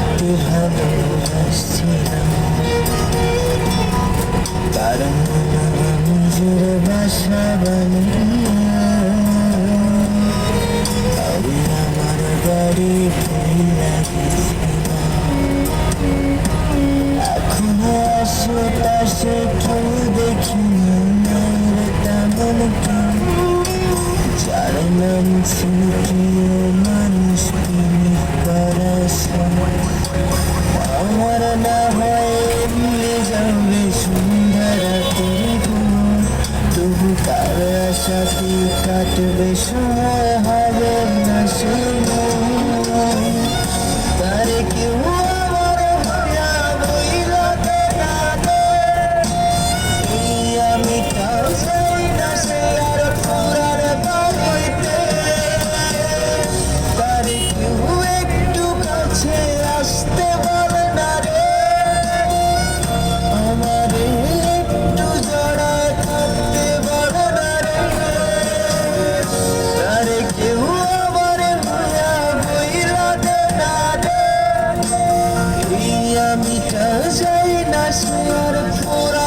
সত্যি ভালোবাসছিলাম, কারণ নিজের বাসা বানিয়ে আমি আমার বাড়ি ফিরে গেছিলাম। এখনো আশেপাশে কেউ দেখি না তেমন কেউ, যার নাম ছিল প্রিয় মানুষ প্রেমিক পড়াশোনা। আমার না হয় এমনি যাবে সন্ধ্যা রাতের ঘুম, তবু কার আশাতে কাটবে সময় হবে না সময়। তার কেউ আমার মায়া বইলাতে না দে, এই আমি তাও চাই না সে আর পুরার বাড়িতে। তার কেউ একটু কাছে আসতে বলে না রে, আমার একটু জড়ায় থাকতে বলে না রে। তার কেউ আমার মায়া বইলাতে না দে, এই আমি তা যাই না সে আর পুরা